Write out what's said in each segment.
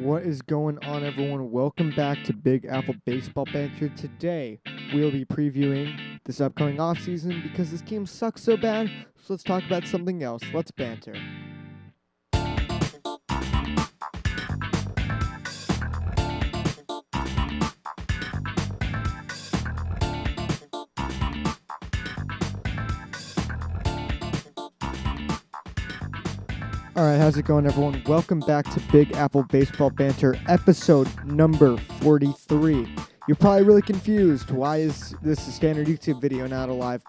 What is going on, everyone? Welcome back to Big Apple Baseball Banter. Today, we'll be previewing this upcoming offseason because this team sucks so bad. So let's talk about something else. Let's banter. All right, how's it going, everyone? Welcome back to Big Apple Baseball Banter, episode number 43. You're probably really confused. Why is this a standard YouTube video, not a live,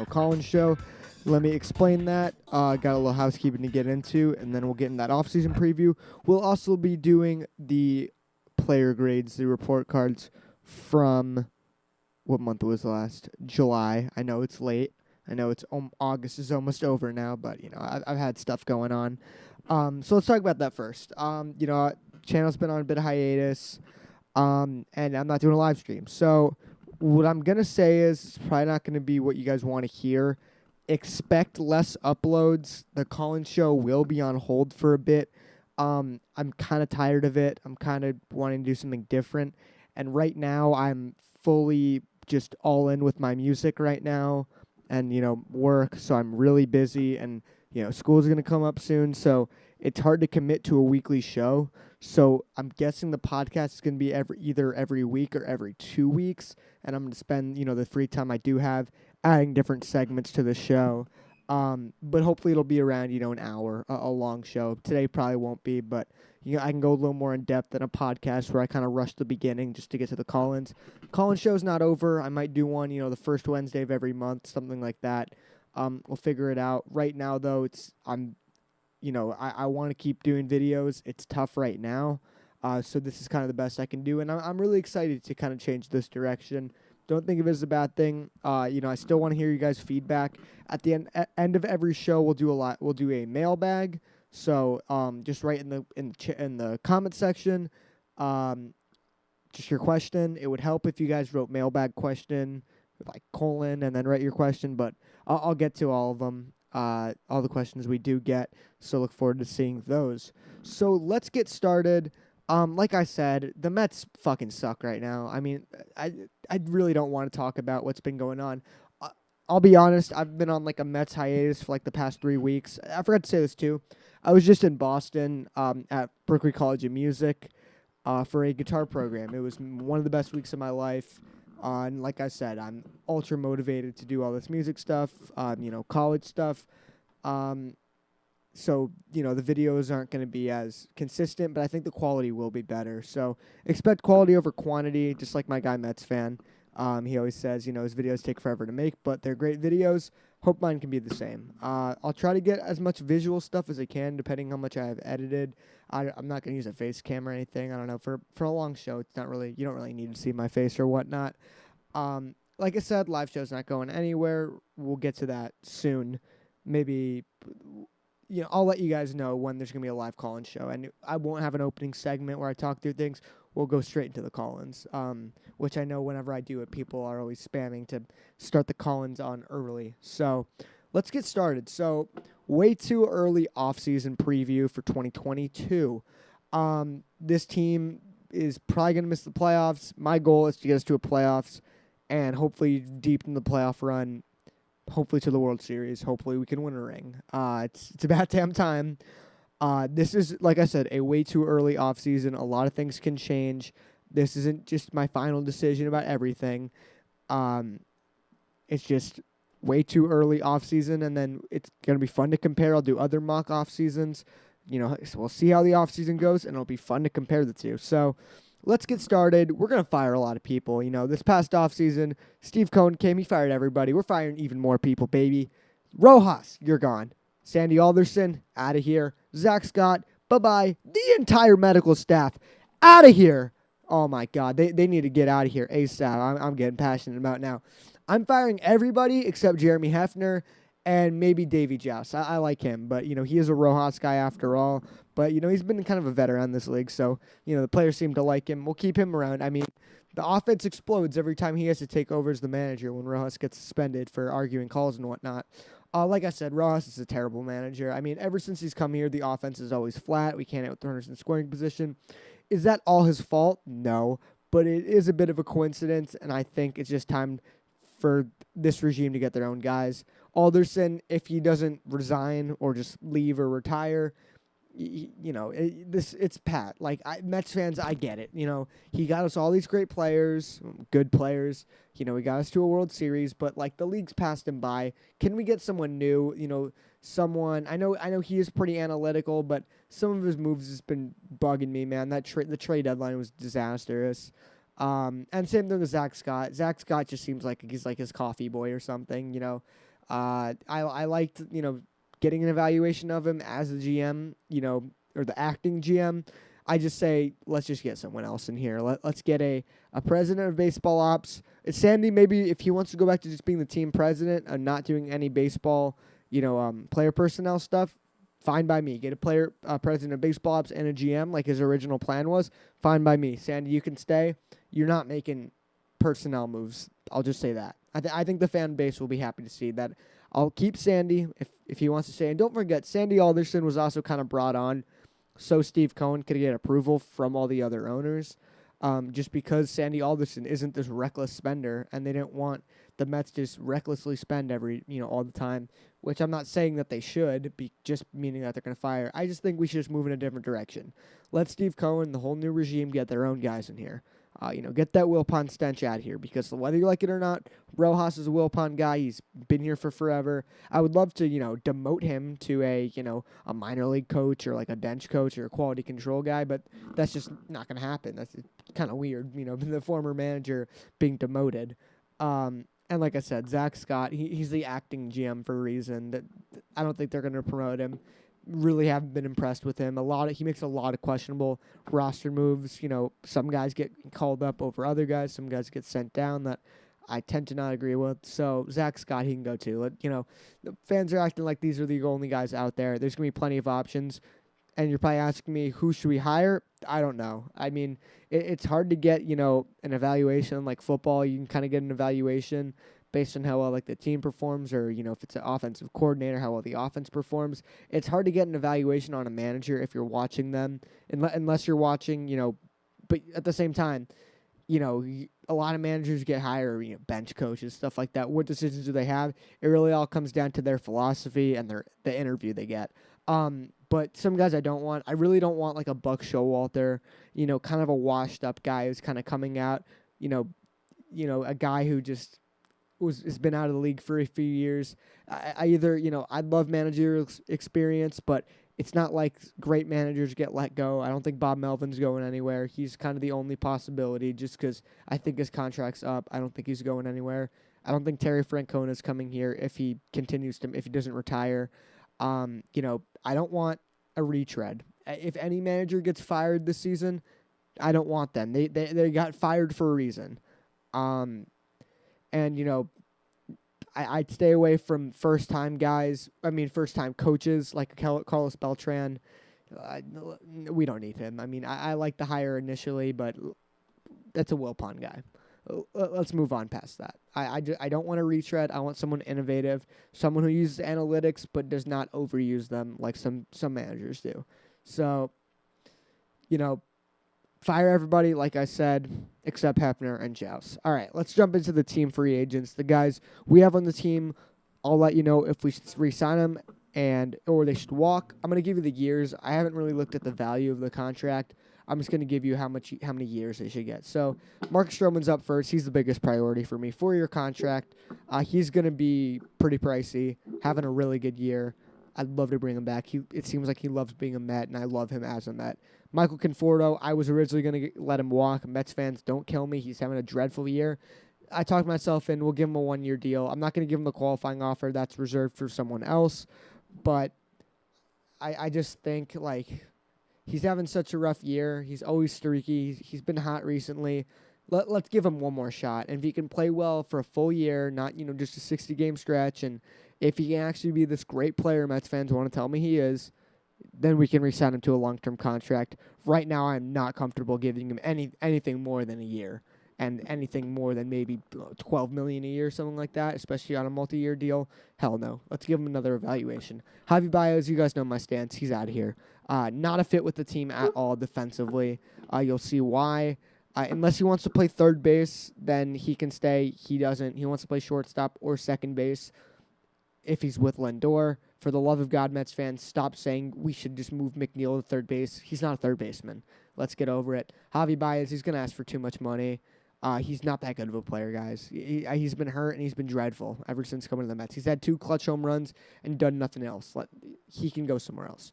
call-in show? Let me explain that. Got a little housekeeping to get into, and then we'll get in that off-season preview. We'll also be doing the player grades, the report cards from what month was the last? July. I know it's late. I know it's August is almost over now, but I've had stuff going on. So let's talk about that first. Channel's been on a bit of hiatus, and I'm not doing a live stream. So what I'm gonna say is it's probably not gonna be what you guys want to hear. Expect less uploads. The call-in show will be on hold for a bit. I'm kind of tired of it. I'm kind of wanting to do something different, and right now I'm fully just all in with my music right now. And, work, so I'm really busy, and, school's going to come up soon, so it's hard to commit to a weekly show. So I'm guessing the podcast is going to be either every week or every 2 weeks, and I'm going to spend, the free time I do have adding different segments to the show. But hopefully it'll be around, an hour, a long show. Today probably won't be, but I can go a little more in depth than a podcast where I kind of rush the beginning just to get to the call-ins. Call-in show's not over. I might do one, the first Wednesday of every month, something like that. We'll figure it out. Right now, though, I want to keep doing videos. It's tough right now, so this is kind of the best I can do, and I'm really excited to kind of change this direction. Don't think of it as a bad thing. I still want to hear you guys' feedback. At the end of every show, we'll do a mailbag. So just write in the comment section, just your question. It would help if you guys wrote mailbag question like colon and then write your question. But I'll get to all of them, all the questions we do get. So look forward to seeing those. So let's get started. Like I said, the Mets fucking suck right now. I mean, I really don't want to talk about what's been going on. I'll be honest, I've been on like a Mets hiatus for like the past 3 weeks. I forgot to say this too. I was just in Boston at Berklee College of Music for a guitar program. It was one of the best weeks of my life. And like I said, I'm ultra motivated to do all this music stuff, college stuff. So, the videos aren't going to be as consistent, but I think the quality will be better. So expect quality over quantity, just like my guy Mets fan. He always says, his videos take forever to make, but they're great videos. Hope mine can be the same. I'll try to get as much visual stuff as I can, depending how much I have edited. I'm not going to use a face cam or anything. I don't know. For a long show, you don't really need to see my face or whatnot. Like I said, live show's not going anywhere. We'll get to that soon. Maybe, I'll let you guys know when there's going to be a live call-in show. And I won't have an opening segment where I talk through things. We'll go straight into the call-ins, which I know whenever I do it, people are always spamming to start the call-ins on early. So let's get started. So way too early off-season preview for 2022. This team is probably going to miss the playoffs. My goal is to get us to a playoffs and hopefully deep in the playoff run, hopefully to the World Series. Hopefully we can win a ring. It's about damn time. This is, like I said, a way too early offseason. A lot of things can change. This isn't just my final decision about everything. It's just way too early offseason, and then it's going to be fun to compare. I'll do other mock offseasons. So we'll see how the offseason goes, and it'll be fun to compare the two. So let's get started. We're going to fire a lot of people. This past offseason, Steve Cohen came. He fired everybody. We're firing even more people, baby. Rojas, you're gone. Sandy Alderson, out of here. Zach Scott, bye-bye. The entire medical staff, out of here. Oh, my God. They need to get out of here ASAP. I'm getting passionate about now. I'm firing everybody except Jeremy Hefner and maybe Davey Joust. I like him, but, he is a Rojas guy after all. But, he's been kind of a veteran in this league, so, the players seem to like him. We'll keep him around. I mean, the offense explodes every time he has to take over as the manager when Rojas gets suspended for arguing calls and whatnot. Like I said, Ross is a terrible manager. I mean, ever since he's come here, the offense is always flat. We can't hit runners in scoring position. Is that all his fault? No, but it is a bit of a coincidence, and I think it's just time for this regime to get their own guys. Alderson, if he doesn't resign or just leave or retire, it's Pat. Like Mets fans, I get it. He got us all these great players, good players. He got us to a World Series, but like the league's passed him by. Can we get someone new? Someone. I know he is pretty analytical, but some of his moves has been bugging me, man. The trade deadline was disastrous. And same thing with Zach Scott. Zach Scott just seems like he's like his coffee boy or something. I liked getting an evaluation of him as a GM, or the acting GM. I just say, let's just get someone else in here. Let's get a president of baseball ops. Sandy, maybe if he wants to go back to just being the team president and not doing any baseball, player personnel stuff, fine by me. Get a president of baseball ops and a GM like his original plan was. Fine by me. Sandy, you can stay. You're not making personnel moves. I'll just say that. I think the fan base will be happy to see that. I'll keep Sandy if he wants to stay. And don't forget, Sandy Alderson was also kind of brought on so Steve Cohen could get approval from all the other owners. Just because Sandy Alderson isn't this reckless spender, and they didn't want the Mets to just recklessly spend all the time, which I'm not saying that they should, be just meaning that they're going to fire. I just think we should just move in a different direction. Let Steve Cohen, the whole new regime, get their own guys in here. Get that Wilpon stench out of here, because whether you like it or not, Rojas is a Wilpon guy. He's been here for forever. I would love to, demote him to a minor league coach or like a bench coach or a quality control guy, but that's just not going to happen. That's kind of weird, the former manager being demoted. And like I said, Zach Scott, he's the acting GM for a reason. That I don't think they're going to promote him. Really haven't been impressed with him. He makes a lot of questionable roster moves. Some guys get called up over other guys. Some guys get sent down that I tend to not agree with. So Zach Scott, he can go too. The fans are acting like these are the only guys out there. There's gonna be plenty of options. And you're probably asking me, who should we hire? I don't know. I mean, it's hard to get, an evaluation like football. You can kind of get an evaluation based on how well like the team performs, or if it's an offensive coordinator, how well the offense performs. It's hard to get an evaluation on a manager if you're watching them, unless you're watching, but at the same time, a lot of managers get hired, bench coaches, stuff like that. What decisions do they have? It really all comes down to their philosophy and the interview they get. But some guys I don't want. I really don't want like a Buck Showalter, kind of a washed up guy who's kind of coming out, a guy who just has been out of the league for a few years. I'd love managerial experience, but it's not like great managers get let go. I don't think Bob Melvin's going anywhere. He's kind of the only possibility just because I think his contract's up. I don't think he's going anywhere. I don't think Terry Francona's coming here if he doesn't retire. I don't want a retread. If any manager gets fired this season, I don't want them. They got fired for a reason. I'd stay away from first-time coaches like Carlos Beltran. We don't need him. I mean, I like the hire initially, but that's a Wilpon guy. Let's move on past that. I don't want a retread. I want someone innovative, someone who uses analytics but does not overuse them like some managers do. So, fire everybody, like I said, except Hefner and Joust. All right, let's jump into the team free agents. The guys we have on the team, I'll let you know if we should re-sign them or they should walk. I'm going to give you the years. I haven't really looked at the value of the contract. I'm just going to give you how many years they should get. So Marcus Stroman's up first. He's the biggest priority for me. 4-year contract. He's going to be pretty pricey, having a really good year. I'd love to bring him back. It seems like he loves being a Met, and I love him as a Met. Michael Conforto, I was originally going to let him walk. Mets fans, don't kill me. He's having a dreadful year. I talked myself in. We'll give him a 1-year deal. I'm not going to give him the qualifying offer. That's reserved for someone else. But I just think, he's having such a rough year. He's always streaky. He's been hot recently. Let's give him one more shot. And if he can play well for a full year, not, just a 60-game stretch, and if he can actually be this great player Mets fans want to tell me he is, then we can re-sign him to a long-term contract. Right now, I'm not comfortable giving him anything more than a year. and anything more than maybe $12 million a year, something like that, especially on a multi-year deal, hell no. Let's give him another evaluation. Javi Baez, you guys know my stance. He's out of here. Not a fit with the team at all defensively. You'll see why. Unless he wants to play third base, then he can stay. He doesn't. He wants to play shortstop or second base if he's with Lindor. For the love of God, Mets fans, stop saying we should just move McNeil to third base. He's not a third baseman. Let's get over it. Javi Baez, he's going to ask for too much money. He's not that good of a player, guys. He's been hurt, and he's been dreadful ever since coming to the Mets. He's had 2 clutch home runs and done nothing else. He can go somewhere else.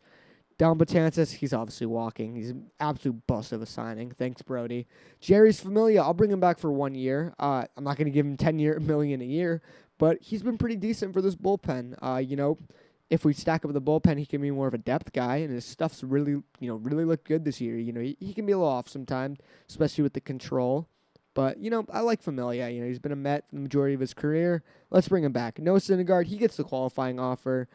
Dellin Betances, he's obviously walking. He's an absolute bust of a signing. Thanks, Brody. Jerry's Familia, I'll bring him back for 1 year. I'm not going to give him $10 million a year, but he's been pretty decent for this bullpen. If we stack up the bullpen, he can be more of a depth guy, and his stuff's really looked good this year. He can be a little off sometimes, especially with the control. But, I like Familia. He's been a Met for the majority of his career. Let's bring him back. Noah Syndergaard, he gets the qualifying offer.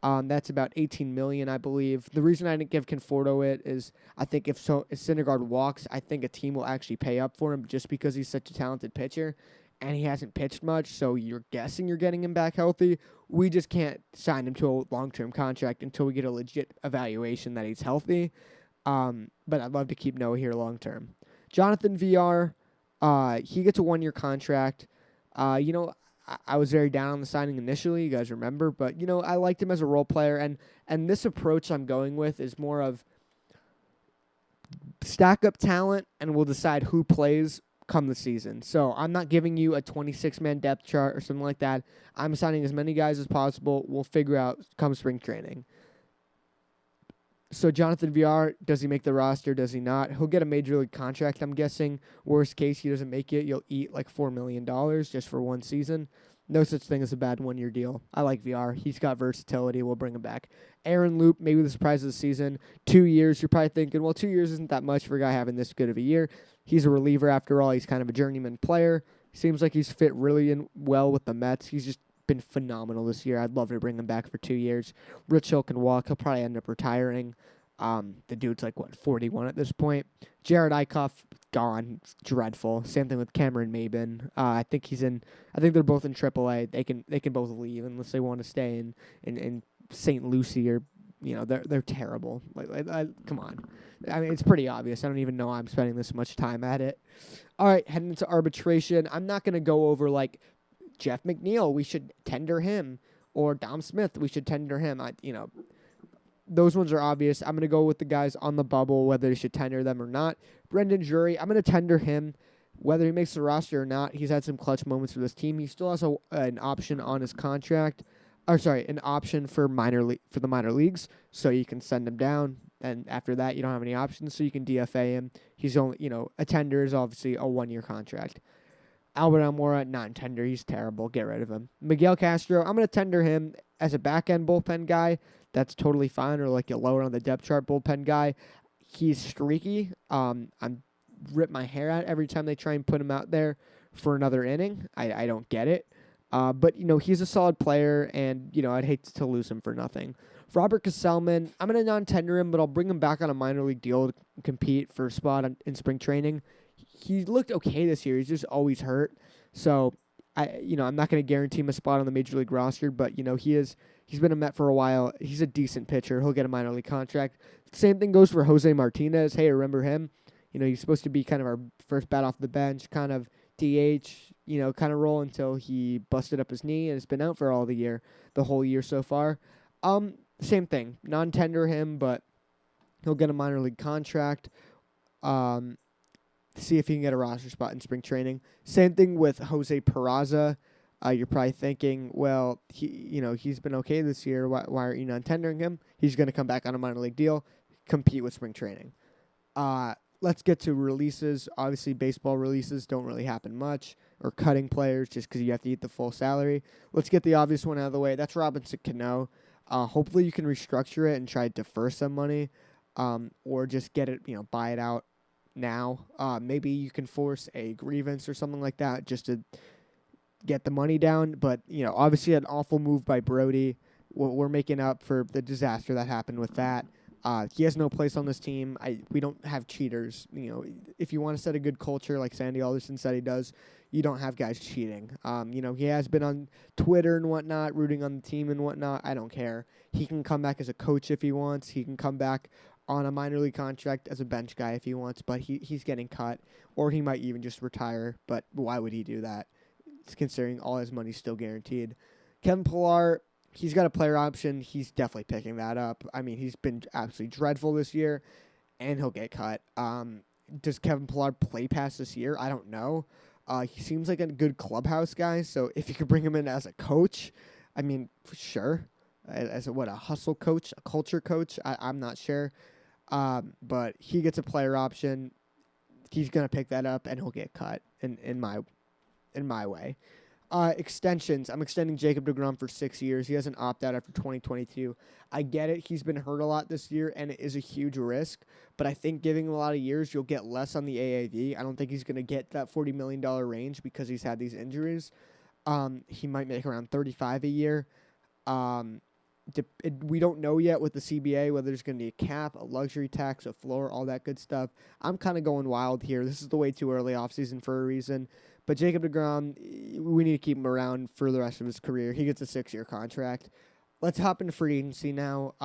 That's about $18 million, I believe. The reason I didn't give Conforto it is I think if Syndergaard walks, I think a team will actually pay up for him just because he's such a talented pitcher. And he hasn't pitched much, so you're guessing you're getting him back healthy. We just can't sign him to a long-term contract until we get a legit evaluation that he's healthy. But I'd love to keep Noah here long-term. Jonathan VR, he gets a 1-year contract. I was very down on the signing initially, you guys remember. But, I liked him as a role player. And this approach I'm going with is more of stack up talent, and we'll decide who plays come the season. So I'm not giving you a 26-man depth chart or something like that. I'm signing as many guys as possible. We'll figure out come spring training. So Jonathan VR, does he make the roster? Does he not? He'll get a major league contract, I'm guessing. Worst case, he doesn't make it. You'll eat like $4 million just for 1 season. No such thing as a bad 1-year deal. I like VR. He's got versatility. We'll bring him back. Aaron Loop, maybe the surprise of the season. 2 years. You're probably thinking, well, 2 years isn't that much for a guy having this good of a year. He's a reliever after all. He's kind of a journeyman player. Seems like he's fit really well with the Mets. He's just been phenomenal this year. I'd love to bring him back for 2 years. Rich Hill can walk. He'll probably end up retiring. The dude's 41 at this point. Jared Eichhoff, gone. It's dreadful. Same thing with Cameron Maben. I think they're both in AAA. They can both leave unless they want to stay in St. Lucie or they're terrible. Come on. I mean, it's pretty obvious. I don't even know I'm spending this much time at it. All right, heading into arbitration. I'm not going to go over Jeff McNeil. We should tender him, or Dom Smith. We should tender him. Those ones are obvious. I'm going to go with the guys on the bubble, whether they should tender them or not. Brendan Drury, I'm going to tender him, whether he makes the roster or not. He's had some clutch moments for this team. He still has an option on his contract. An option for the minor leagues, so you can send him down. And after that, you don't have any options, so you can DFA him. He's only, a tender is obviously a 1-year contract. Albert Almora, non-tender. He's terrible. Get rid of him. Miguel Castro, I'm going to tender him as a back-end bullpen guy. That's totally fine, or a lower on the depth chart bullpen guy. He's streaky. I'm rip my hair out every time they try and put him out there for another inning. I don't get it. But he's a solid player, and, I'd hate to lose him for nothing. Robert Kesselman, I'm going to non-tender him, but I'll bring him back on a minor league deal to compete for a spot in spring training. He looked okay this year. He's just always hurt. So, I'm not going to guarantee him a spot on the major league roster, but, he's been a Met for a while. He's a decent pitcher. He'll get a minor league contract. Same thing goes for Jose Martinez. Hey, remember him? He's supposed to be kind of our first bat off the bench, kind of DH, kind of role until he busted up his knee and has been out for the whole year so far. Same thing. Non-tender him, but he'll get a minor league contract. See if he can get a roster spot in spring training. Same thing with Jose Peraza. You're probably thinking, well, he's been okay this year. Why aren't you non-tendering him? He's going to come back on a minor league deal, compete with spring training. Let's get to releases. Obviously, baseball releases don't really happen much, or cutting players just because you have to eat the full salary. Let's get the obvious one out of the way. That's Robinson Cano. Hopefully, you can restructure it and try to defer some money, or just get it, buy it out now. Maybe you can force a grievance or something like that just to get the money down. But, obviously an awful move by Brody. We're making up for the disaster that happened with that. He has no place on this team. We don't have cheaters. If you want to set a good culture like Sandy Alderson said he does, you don't have guys cheating. He has been on Twitter and whatnot, rooting on the team and whatnot. I don't care. He can come back as a coach if he wants. He can come back on a minor league contract as a bench guy if he wants, but he's getting cut, or he might even just retire. But why would he do that? It's considering all his money's still guaranteed. Kevin Pillar, he's got a player option. He's definitely picking that up. I mean, he's been absolutely dreadful this year, and he'll get cut. Does Kevin Pillar play past this year? I don't know. He seems like a good clubhouse guy, so if you could bring him in as a coach, I mean, sure. As a hustle coach, a culture coach? I'm not sure. But he gets a player option. He's going to pick that up, and he'll get cut in my way. Extensions. I'm extending Jacob deGrom for 6 years. He has an opt-out after 2022. I get it. He's been hurt a lot this year, and it is a huge risk. But I think giving him a lot of years, you'll get less on the AAV. I don't think he's going to get that $40 million range because he's had these injuries. He might make around $35 a year. We don't know yet with the CBA whether there's going to be a cap, a luxury tax, a floor, all that good stuff. I'm kind of going wild here. This is the way too early offseason for a reason. But Jacob deGrom, we need to keep him around for the rest of his career. He gets a 6-year contract. Let's hop into free agency now.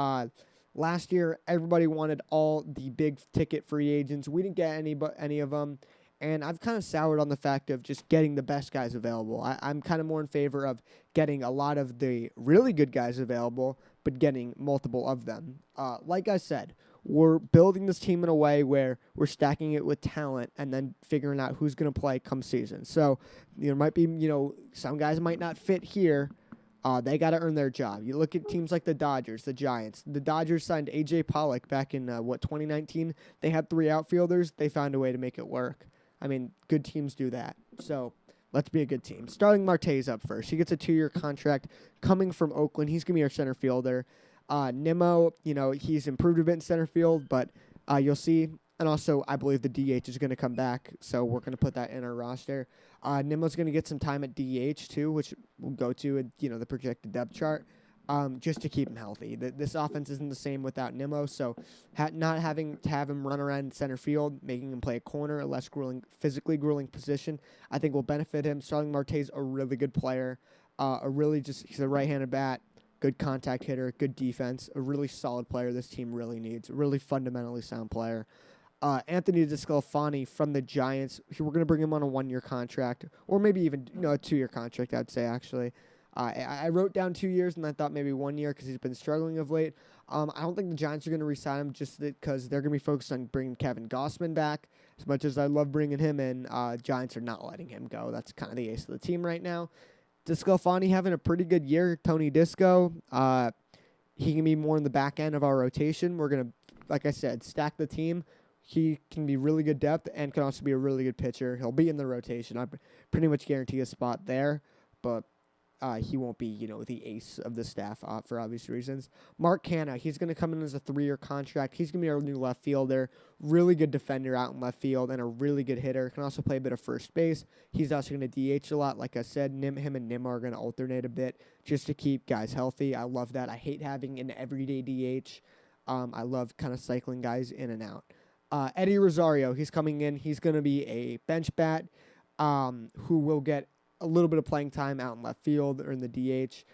Last year, everybody wanted all the big-ticket free agents. We didn't get any of them. And I've kind of soured on the fact of just getting the best guys available. I'm kind of more in favor of getting a lot of the really good guys available, but getting multiple of them. Like I said, we're building this team in a way where we're stacking it with talent and then figuring out who's going to play come season. So there might be, some guys might not fit here. They got to earn their job. You look at teams like the Dodgers, the Giants. The Dodgers signed A.J. Pollock back in, 2019? They had 3 outfielders. They found a way to make it work. I mean, good teams do that. So let's be a good team. Starling Marte's up first. He gets a 2-year contract coming from Oakland. He's going to be our center fielder. Nimmo, he's improved a bit in center field, but you'll see. And also, I believe the DH is going to come back, so we're going to put that in our roster. Nimmo's going to get some time at DH, too, which we'll go to, the projected depth chart. Just to keep him healthy. This offense isn't the same without Nimmo, so not having to have him run around center field, making him play a corner, a less physically grueling position, I think will benefit him. Starling Marte's a really good player, he's a right-handed bat, good contact hitter, good defense, a really solid player this team really needs, a really fundamentally sound player. Anthony DeSclafani from the Giants, we're going to bring him on a 1-year contract, or maybe even a 2-year contract, I'd say, actually. I wrote down 2 years, and I thought maybe 1 year because he's been struggling of late. I don't think the Giants are going to re-sign him just because they're going to be focused on bringing Kevin Gossman back. As much as I love bringing him in, Giants are not letting him go. That's kind of the ace of the team right now. DeSclafani having a pretty good year. Tony Disco, he can be more in the back end of our rotation. We're going to, like I said, stack the team. He can be really good depth and can also be a really good pitcher. He'll be in the rotation. I pretty much guarantee a spot there, but he won't be, the ace of the staff for obvious reasons. Mark Canha, he's going to come in as a 3-year contract. He's going to be our new left fielder. Really good defender out in left field and a really good hitter. Can also play a bit of first base. He's also going to DH a lot. Like I said, him and Nim are going to alternate a bit just to keep guys healthy. I love that. I hate having an everyday DH. I love kind of cycling guys in and out. Eddie Rosario, he's coming in. He's going to be a bench bat who will get a little bit of playing time out in left field or in the DH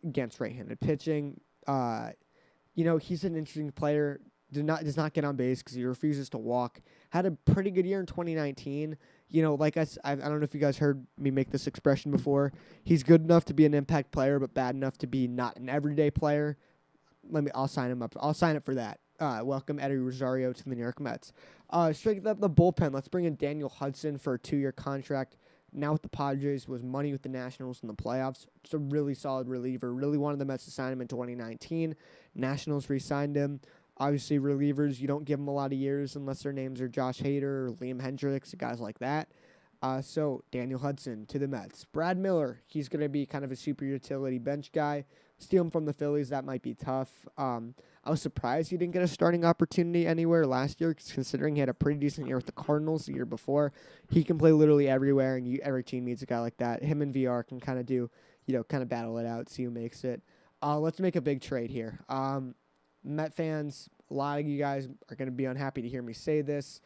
against right-handed pitching. He's an interesting player. Does not get on base because he refuses to walk. Had a pretty good year in 2019. Like I don't know if you guys heard me make this expression before. He's good enough to be an impact player, but bad enough to be not an everyday player. I'll sign him up. I'll sign up for that. Welcome Eddie Rosario to the New York Mets. Straight up the bullpen. Let's bring in Daniel Hudson for a 2-year contract. Now with the Padres, was money with the Nationals in the playoffs. Just a really solid reliever. Really wanted the Mets to sign him in 2019. Nationals re-signed him. Obviously, relievers, you don't give them a lot of years unless their names are Josh Hader or Liam Hendricks, guys like that. So Daniel Hudson to the Mets. Brad Miller, he's going to be kind of a super utility bench guy. Steal him from the Phillies, that might be tough. I was surprised he didn't get a starting opportunity anywhere last year, considering he had a pretty decent year with the Cardinals the year before. He can play literally everywhere, and every team needs a guy like that. Him and VR can kind of do, kind of battle it out, see who makes it. Let's make a big trade here. Met fans, a lot of you guys are going to be unhappy to hear me say this.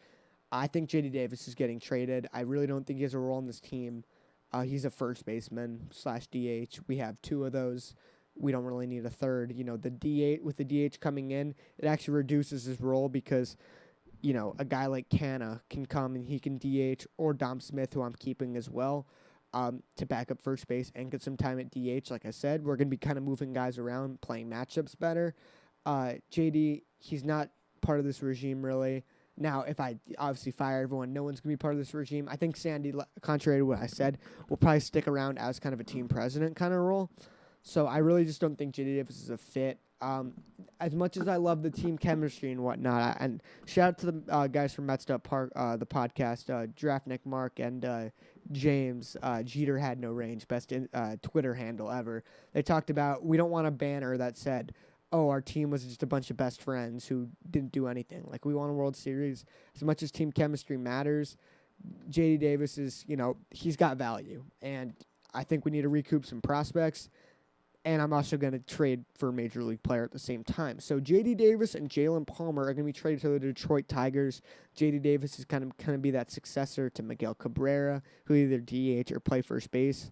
I think J.D. Davis is getting traded. I really don't think he has a role in this team. He's a first baseman / DH. We have 2 of those. We don't really need a third. The DH, with the DH coming in, it actually reduces his role because, a guy like Canna can come and he can DH, or Dom Smith, who I'm keeping as well, to back up first base and get some time at DH. Like I said, we're going to be kind of moving guys around, playing matchups better. JD, he's not part of this regime, really. Now, if I obviously fire everyone, no one's going to be part of this regime. I think Sandy, contrary to what I said, will probably stick around as kind of a team president kind of role. So I really just don't think J.D. Davis is a fit. As much as I love the team chemistry and whatnot, and shout out to the guys from Mets Up Park, the podcast, Draftnik Mark and James, Jeter had no range, best Twitter handle ever. They talked about, we don't want a banner that said, oh, our team was just a bunch of best friends who didn't do anything. Like, we won a World Series. As much as team chemistry matters, J.D. Davis is, he's got value. And I think we need to recoup some prospects. And I'm also going to trade for a major league player at the same time. So J.D. Davis and Jalen Palmer are going to be traded to the Detroit Tigers. J.D. Davis is kind of be that successor to Miguel Cabrera, who either DH or play first base.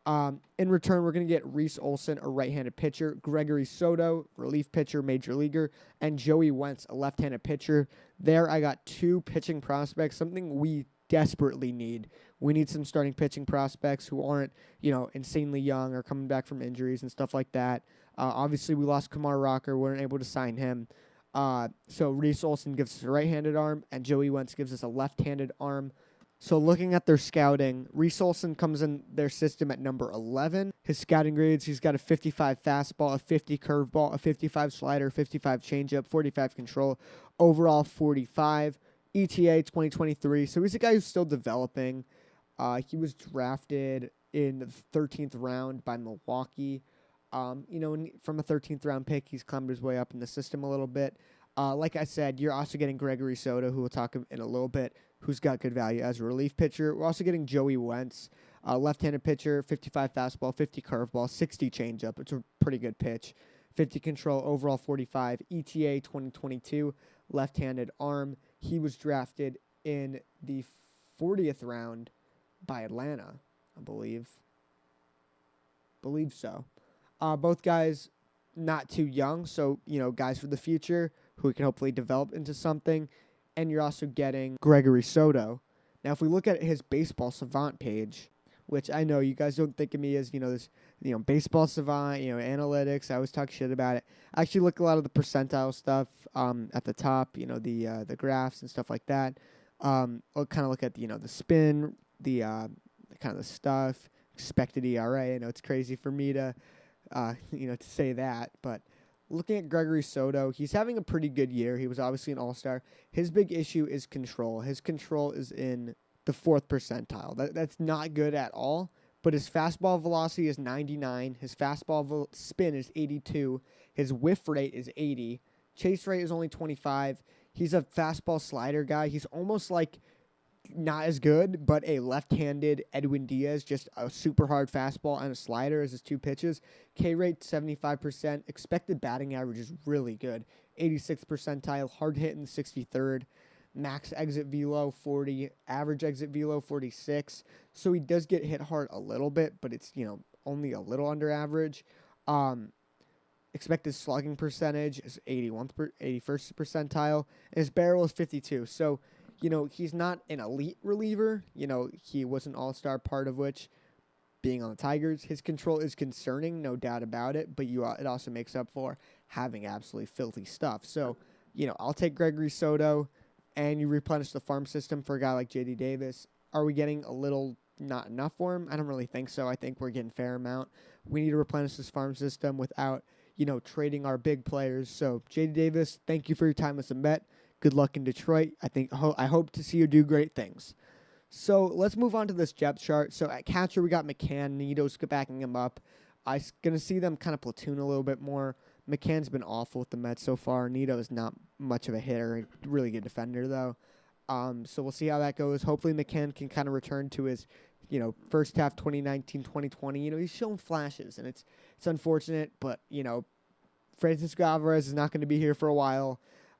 In return, we're going to get Reese Olson, a right-handed pitcher, Gregory Soto, relief pitcher, major leaguer, and Joey Wentz, a left-handed pitcher. There, I got 2 pitching prospects, something we desperately need. We need some starting pitching prospects who aren't, insanely young or coming back from injuries and stuff like that. Obviously, we lost Kumar Rocker. We weren't able to sign him. So Reese Olson gives us a right-handed arm, and Joey Wentz gives us a left-handed arm. So looking at their scouting, Reese Olson comes in their system at number 11. His scouting grades, he's got a 55 fastball, a 50 curveball, a 55 slider, 55 changeup, 45 control, overall 45, ETA 2023. So he's a guy who's still developing. He was drafted in the 13th round by Milwaukee. From a 13th round pick, he's climbed his way up in the system a little bit. Like I said, you're also getting Gregory Soto, who we'll talk in a little bit, who's got good value as a relief pitcher. We're also getting Joey Wentz, left-handed pitcher, 55 fastball, 50 curveball, 60 changeup. It's a pretty good pitch. 50 control, overall 45, ETA 2022, left-handed arm. He was drafted in the 40th round by Atlanta, I believe. Believe so. Both guys not too young, so, guys for the future who can hopefully develop into something. And you're also getting Gregory Soto. Now, if we look at his Baseball Savant page, which I know you guys don't think of me as, this, Baseball Savant, analytics. I always talk shit about it. I actually look at a lot of the percentile stuff at the top, the graphs and stuff like that. I'll kind of look at, the spin, the kind of the stuff, expected ERA. I know it's crazy for me to, to say that, but looking at Gregory Soto, he's having a pretty good year. He was obviously an all-star. His big issue is control. His control is in the 4th percentile. That's not good at all, but his fastball velocity is 99. His fastball spin is 82. His whiff rate is 80. Chase rate is only 25. He's a fastball slider guy. He's almost like not as good, but a left-handed Edwin Diaz, just a super hard fastball and a slider as his 2 pitches. K rate 75%. Expected batting average is really good. 86th percentile, hard hit in the 63rd. Max exit velo 40, average exit velo 46. So he does get hit hard a little bit, but it's, only a little under average. Expected slugging percentage is 81st percentile. And his barrel is 52. So, he's not an elite reliever. He was an all-star, part of which being on the Tigers. His control is concerning, no doubt about it, but it also makes up for having absolutely filthy stuff. So, I'll take Gregory Soto, and you replenish the farm system for a guy like J.D. Davis. Are we getting a little not enough for him? I don't really think so. I think we're getting a fair amount. We need to replenish this farm system without, trading our big players. So, J.D. Davis, thank you for your time as a Met. Good luck in Detroit. I hope to see you do great things. So let's move on to this depth chart. So at catcher, we got McCann. Nito's backing him up. I'm going to see them kind of platoon a little bit more. McCann's been awful with the Mets so far. Nito is not much of a hitter. A really good defender, though. So we'll see how that goes. Hopefully McCann can kind of return to his, first half 2019, 2020. He's shown flashes, and it's unfortunate, but, Francisco Alvarez is not going to be here for a while.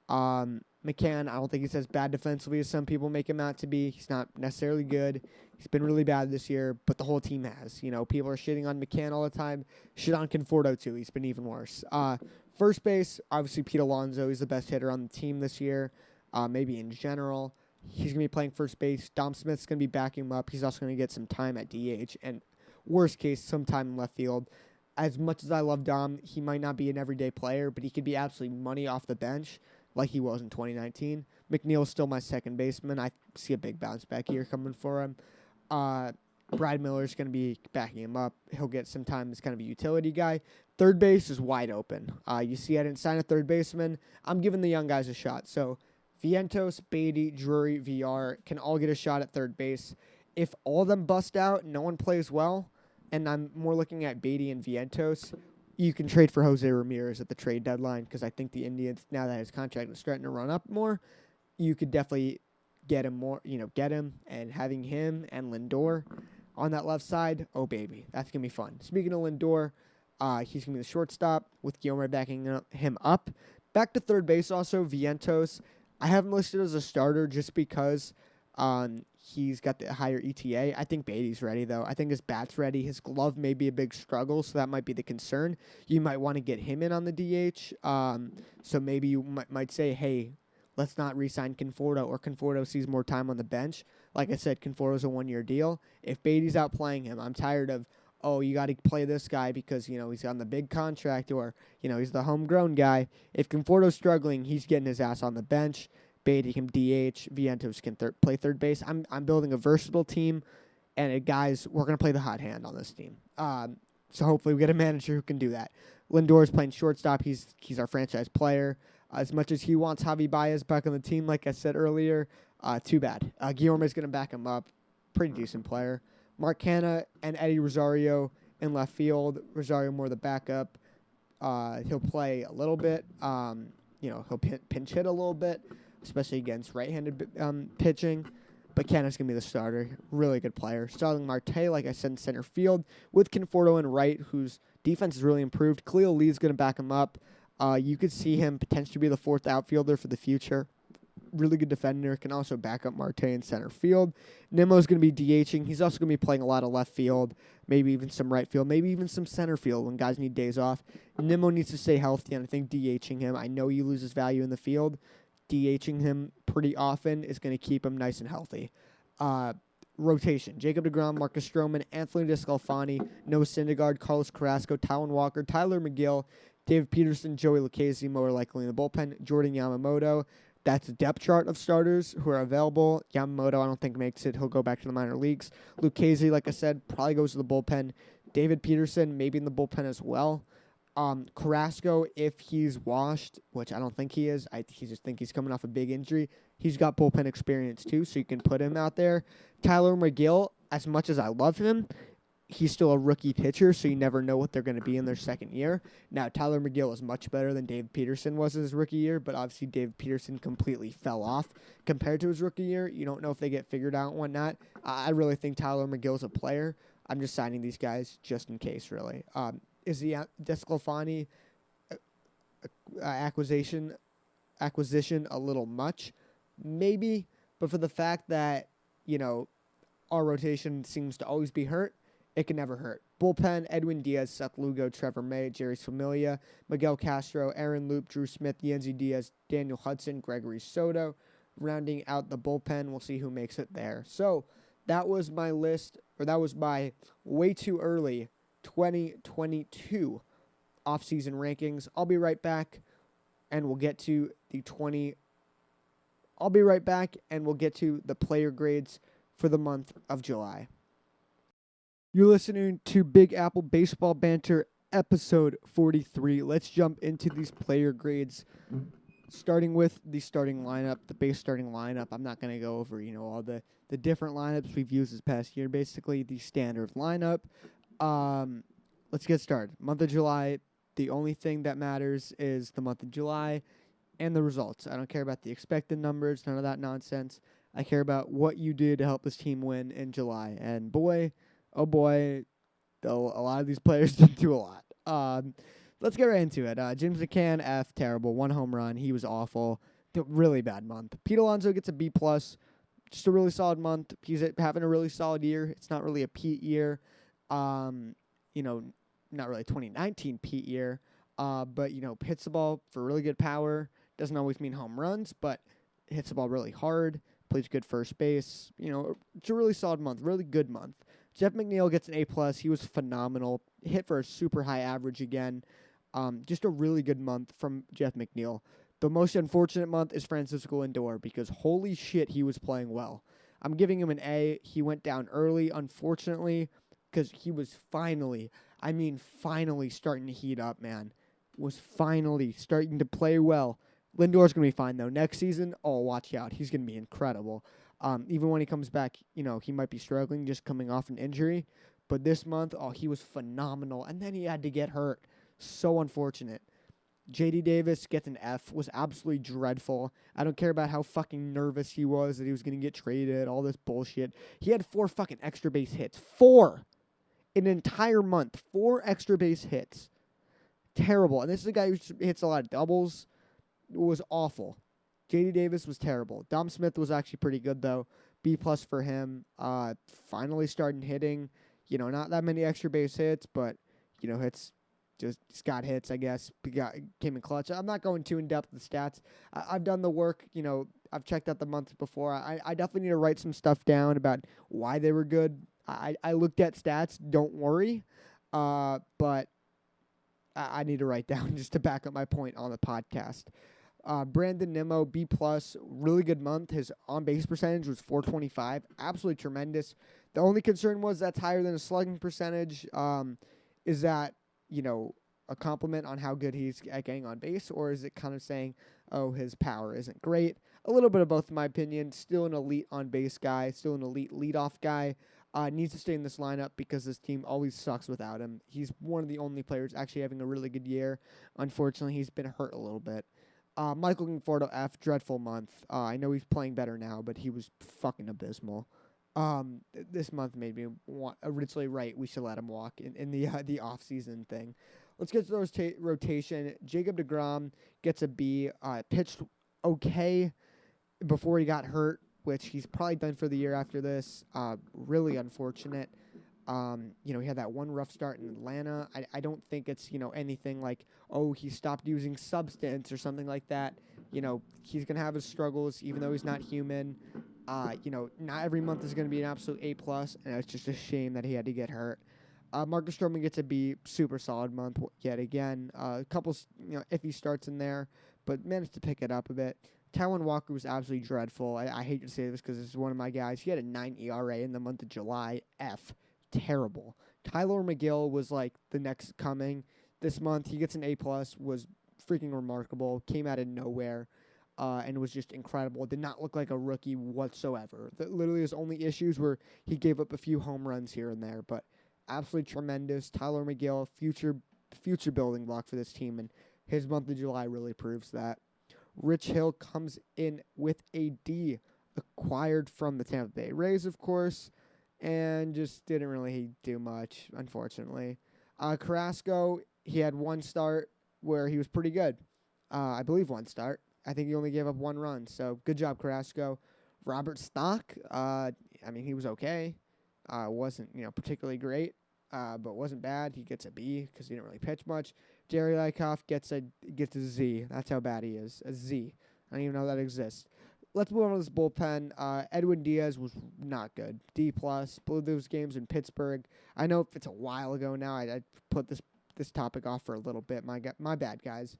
McCann, I don't think he's as bad defensively as some people make him out to be. He's not necessarily good. He's been really bad this year, but the whole team has. People are shitting on McCann all the time. Shit on Conforto, too. He's been even worse. First base, obviously Pete Alonso. He's the best hitter on the team this year, maybe in general. He's going to be playing first base. Dom Smith's going to be backing him up. He's also going to get some time at DH, and worst case, some time in left field. As much as I love Dom, he might not be an everyday player, but he could be absolutely money off the bench like he was in 2019. McNeil's still my second baseman. I see a big bounce back year coming for him. Brad Miller's going to be backing him up. He'll get some time as kind of a utility guy. Third base is wide open. You see I didn't sign a third baseman. I'm giving the young guys a shot. So Vientos, Beatty, Drury, VR can all get a shot at third base. If all of them bust out, no one plays well, and I'm more looking at Beatty and Vientos, you can trade for Jose Ramirez at the trade deadline because I think the Indians, now that his contract is starting to run up more, you could definitely get him and having him and Lindor on that left side, oh baby, that's going to be fun. Speaking of Lindor, he's going to be the shortstop with Gilmer backing him up. Back to third base also, Vientos. I have him listed as a starter just because he's got the higher ETA. I think Beatty's ready, though. I think his bat's ready. His glove may be a big struggle, so that might be the concern. You might want to get him in on the DH. So maybe you might say, hey, let's not re-sign Conforto, or Conforto sees more time on the bench. Like I said, Conforto's a one-year deal. If Beatty's out playing him, I'm tired of, you got to play this guy because, he's on the big contract, or, he's the homegrown guy. If Conforto's struggling, he's getting his ass on the bench. Beatty can DH. Vientos can play third base. I'm building a versatile team, and guys, we're going to play the hot hand on this team. So hopefully we get a manager who can do that. Lindor's playing shortstop. He's our franchise player. As much as he wants Javi Baez back on the team, like I said earlier, too bad. Guillermo's going to back him up. Pretty decent player. Mark Canha and Eddie Rosario in left field. Rosario more the backup. He'll play a little bit. He'll pinch hit a little bit, especially against right-handed pitching. But Canha's going to be the starter. Really good player. Starling Marte, like I said, in center field, with Conforto in right, whose defense has really improved. Khalil Lee's going to back him up. You could see him potentially be the fourth outfielder for the future. Really good defender. Can also back up Marte in center field. Nimmo's going to be DHing. He's also going to be playing a lot of left field, maybe even some right field, maybe even some center field when guys need days off. Nimmo needs to stay healthy, and I think DHing him, I know he loses value in the field. DHing him pretty often is going to keep him nice and healthy. Rotation: Jacob deGrom, Marcus Stroman, Anthony DeSclafani, Noah Syndergaard, Carlos Carrasco, Talon Walker, Tyler McGill, David Peterson, Joey Lucchesi, more likely in the bullpen, Jordan Yamamoto. That's a depth chart of starters who are available. Yamamoto, I don't think makes it. He'll go back to the minor leagues. Lucchesi, like I said, probably goes to the bullpen. David Peterson, maybe in the bullpen as well. Carrasco, if he's washed, which I don't think he is, I just think he's coming off a big injury. He's got bullpen experience too, so you can put him out there. Tyler McGill, as much as I love him, he's still a rookie pitcher, so you never know what they're going to be in their second year. Now, Tyler McGill is much better than Dave Peterson was in his rookie year, but obviously Dave Peterson completely fell off compared to his rookie year. You don't know if they get figured out and whatnot. I really think Tyler McGill's a player. I'm just signing these guys just in case, really. Is the DeSclafani acquisition a little much? Maybe, but for the fact that, our rotation seems to always be hurt, it can never hurt. Bullpen: Edwin Diaz, Seth Lugo, Trevor May, Jerry Familia, Miguel Castro, Aaron Loop, Drew Smith, Yenzi Diaz, Daniel Hudson, Gregory Soto. Rounding out the bullpen, we'll see who makes it there. So that was my list, or that was my way too early 2022 offseason rankings. I'll be right back, and we'll get to the player grades for the month of July. You're listening to Big Apple Baseball Banter, episode 43. Let's jump into these player grades, starting with the starting lineup, the base starting lineup. I'm not going to go over, all the different lineups we've used this past year, basically the standard lineup. Let's get started. Month of July, the only thing that matters is the month of July and the results. I don't care about the expected numbers, none of that nonsense. I care about what you did to help this team win in July. And boy, oh boy, a lot of these players didn't do a lot. Let's get right into it. James McCann, F, terrible. 1 home run. He was awful. really bad month. Pete Alonso gets a B+. Just a really solid month. He's having a really solid year. It's not really a Pete year. You know, not really a 2019 Pete year. But, you know, hits the ball for really good power. Doesn't always mean home runs, but hits the ball really hard. Plays good first base. You know, it's a really solid month. Really good month. Jeff McNeil gets an A+. He was phenomenal. Hit for a super high average again. Just a really good month from Jeff McNeil. The most unfortunate month is Francisco Lindor because holy shit, he was playing well. I'm giving him an A. He went down early, unfortunately, because he was finally starting to heat up, man. Was finally starting to play well. Lindor's going to be fine, though. Next season, oh, watch out. He's going to be incredible. Even when he comes back, you know, he might be struggling just coming off an injury. But this month, oh, he was phenomenal. And then he had to get hurt. So unfortunate. J.D. Davis gets an F, was absolutely dreadful. I don't care about how fucking nervous he was that he was going to get traded, all this bullshit. He had 4 fucking extra base hits. 4! In an entire month. 4 extra base hits. Terrible. And this is a guy who hits a lot of doubles. It was awful. J.D. Davis was terrible. Dom Smith was actually pretty good, though. B+ for him. Finally starting hitting. You know, not that many extra base hits, but, you know, hits. Just got hits, I guess. Came in clutch. I'm not going too in-depth with the stats. I've done the work. You know, I've checked out the months before. I definitely need to write some stuff down about why they were good. I looked at stats. Don't worry. But I need to write down just to back up my point on the podcast. Brandon Nimmo, B+, really good month. His on-base percentage was .425. Absolutely tremendous. The only concern was that's higher than a slugging percentage. Is that, you know, a compliment on how good he's at getting on base, or is it kind of saying, oh, his power isn't great? A little bit of both, in my opinion. Still an elite on-base guy, still an elite leadoff guy. Needs to stay in this lineup because this team always sucks without him. He's one of the only players actually having a really good year. Unfortunately, he's been hurt a little bit. Michael Conforto, F, dreadful month. I know he's playing better now, but he was fucking abysmal. This month made me originally right. We should let him walk in the off-season thing. Let's get to the rotation. Jacob deGrom gets a B. Pitched okay before he got hurt, which he's probably done for the year after this. Really unfortunate. You know, he had that one rough start in Atlanta. I don't think it's, you know, anything like, oh, he stopped using substance or something like that. You know, he's going to have his struggles, even though he's not human. You know, not every month is going to be an absolute A+, and it's just a shame that he had to get hurt. Marcus Stroman gets a B, super solid month yet again. A couple, you know, iffy starts in there, but managed to pick it up a bit. Taijuan Walker was absolutely dreadful. I hate to say this because this is one of my guys. He had a 9 ERA in the month of July. F. Terrible. Tyler McGill was like the next coming. This month, he gets an A+, was freaking remarkable, came out of nowhere. And was just incredible. Did not look like a rookie whatsoever. Literally his only issues were he gave up a few home runs here and there, but absolutely tremendous. Tyler McGill, future building block for this team, and his month of July really proves that. Rich Hill comes in with a D, acquired from the Tampa Bay Rays, of course, and just didn't really do much, unfortunately. Carrasco, he had one start where he was pretty good. I believe one start. I think he only gave up 1 run, so good job, Carrasco. Robert Stock, I mean, he was okay. Wasn't, you know, particularly great, but wasn't bad. He gets a B because he didn't really pitch much. Jerry Lyckoff gets a Z. That's how bad he is, a Z. I don't even know that exists. Let's move on to this bullpen. Edwin Diaz was not good. D+. Blew those games in Pittsburgh. I know it's a while ago now. I put this topic off for a little bit. My bad, guys.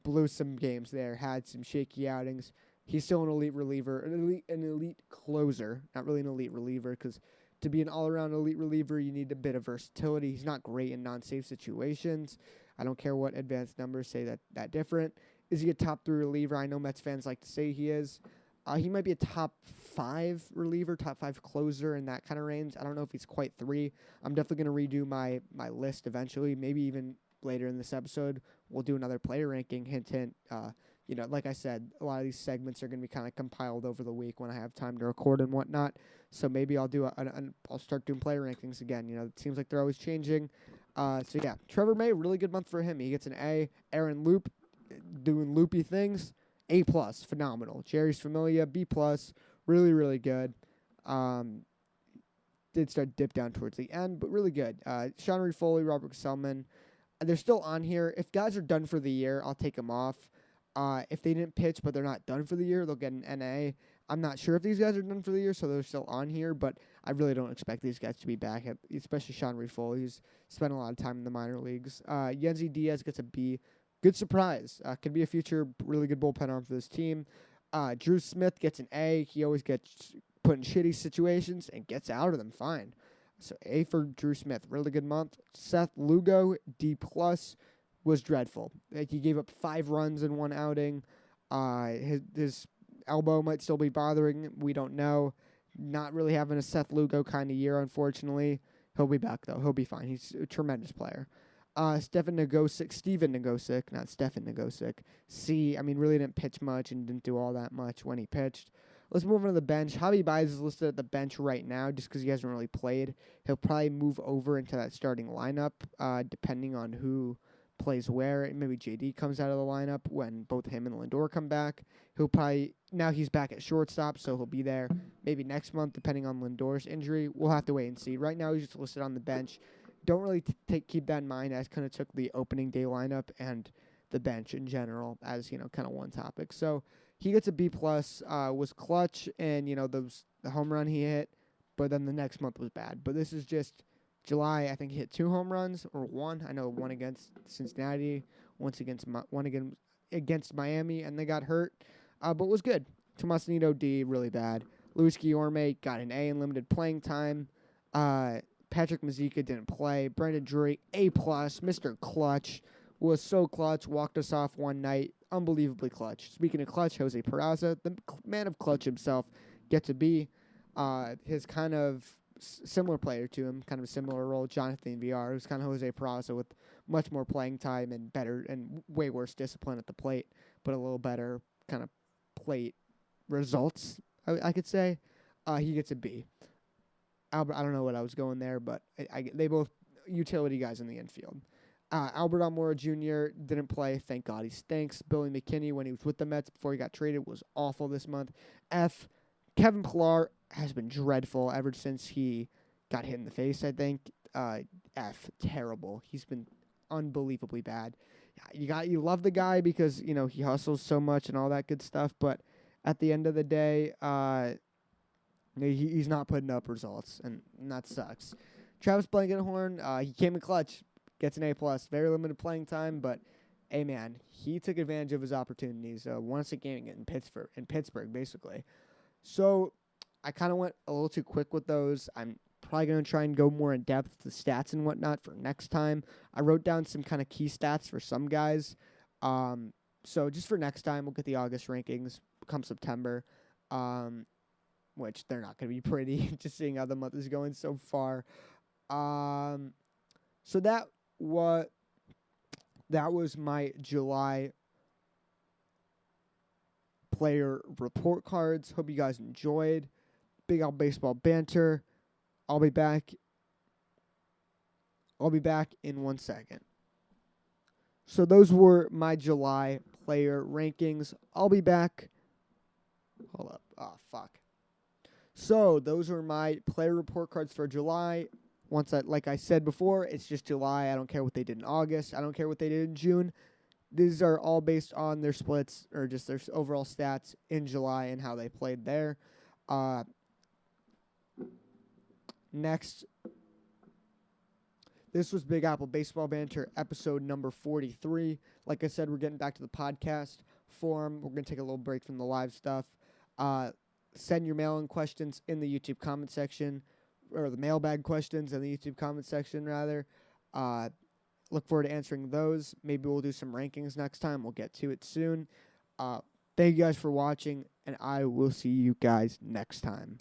Blew some games there, had some shaky outings. He's still an elite reliever, an elite closer, not really an elite reliever, because to be an all-around elite reliever, you need a bit of versatility. He's not great in non-safe situations. I don't care what advanced numbers say that different. Is he a top 3 reliever? I know Mets fans like to say he is. He might be a top 5 reliever, top 5 closer in that kind of range. I don't know if he's quite 3. I'm definitely going to redo my list eventually, maybe even later in this episode. We'll do another player ranking, hint, hint. You know, like I said, a lot of these segments are going to be kind of compiled over the week when I have time to record and whatnot. So maybe I'll do I'll start doing player rankings again. You know, it seems like they're always changing. So yeah, Trevor May, really good month for him. He gets an A. Aaron Loop, doing loopy things. A+, phenomenal. Jerry's Familia, B+, really, really good. Did start to dip down towards the end, but really good. Sean Reed Foley, Robert Selman, they're still on here. If guys are done for the year, I'll take them off. If they didn't pitch but they're not done for the year, they'll get an NA. I'm not sure if these guys are done for the year, so they're still on here, but I really don't expect these guys to be back, especially Sean Reed Foley, who's spent a lot of time in the minor leagues. Yenzi Diaz gets a B. Good surprise. Could be a future really good bullpen arm for this team. Drew Smith gets an A. He always gets put in shitty situations and gets out of them fine. So A for Drew Smith. Really good month. Seth Lugo, D+, was dreadful. He gave up 5 runs in one outing. His elbow might still be bothering him. We don't know. Not really having a Seth Lugo kind of year, unfortunately. He'll be back, though. He'll be fine. He's a tremendous player. Steven Nagosic, not Stefan Nagosic. C, really didn't pitch much and didn't do all that much when he pitched. Let's move on to the bench. Javi Baez is listed at the bench right now just because he hasn't really played. He'll probably move over into that starting lineup depending on who plays where. Maybe JD comes out of the lineup when both him and Lindor come back. Now he's back at shortstop, so he'll be there maybe next month depending on Lindor's injury. We'll have to wait and see. Right now he's just listed on the bench. Don't really keep that in mind. I kind of took the opening day lineup and the bench in general as, kind of one topic. So he gets a B+, was clutch, and, the home run he hit, but then the next month was bad. But this is just July. I think he hit 2 home runs, or 1. I know 1 against Cincinnati, one against Miami, and they got hurt, but was good. Tomasino, D, really bad. Luis Guillorme got an A in limited playing time. Patrick Mazeika didn't play. Brandon Drury, A+, Mr. Clutch, was so clutch, walked us off one night, unbelievably clutch. Speaking of clutch, Jose Peraza, the man of clutch himself, gets a B. His kind of similar player to him, kind of a similar role, Jonathan VR, who's kind of Jose Peraza with much more playing time and better and way worse discipline at the plate, but a little better kind of plate results, I could say. He gets a B. Albert, I don't know what I was going there, but they both utility guys in the infield. Albert Almora Jr. didn't play. Thank God he stinks. Billy McKinney, when he was with the Mets before he got traded, was awful this month. F. Kevin Pillar has been dreadful ever since he got hit in the face, I think. F. Terrible. He's been unbelievably bad. You love the guy because, he hustles so much and all that good stuff, but at the end of the day, he's not putting up results, and that sucks. Travis Blankenhorn, he came in clutch, gets an A+. Very limited playing time, but, hey, man, he took advantage of his opportunities. Once a game in Pittsburgh, basically. So I kind of went a little too quick with those. I'm probably going to try and go more in depth with the stats and whatnot for next time. I wrote down some kind of key stats for some guys. So just for next time, we'll get the August rankings come September. Which they're not going to be pretty, just seeing how the month is going so far. So that was my July player report cards. Hope you guys enjoyed. Big Apple Baseball Banter. I'll be back in 1 second. So those were my July player rankings. I'll be back. Hold up. Oh, fuck. So those are my player report cards for July. Like I said before, it's just July. I don't care what they did in August. I don't care what they did in June. These are all based on their splits or just their overall stats in July and how they played there. Next, this was Big Apple Baseball Banter, episode number 43. Like I said, we're getting back to the podcast form. We're going to take a little break from the live stuff. Send your mail-in questions in the YouTube comment section, or the mailbag questions in the YouTube comment section, rather. Look forward to answering those. Maybe we'll do some rankings next time. We'll get to it soon. Thank you guys for watching, and I will see you guys next time.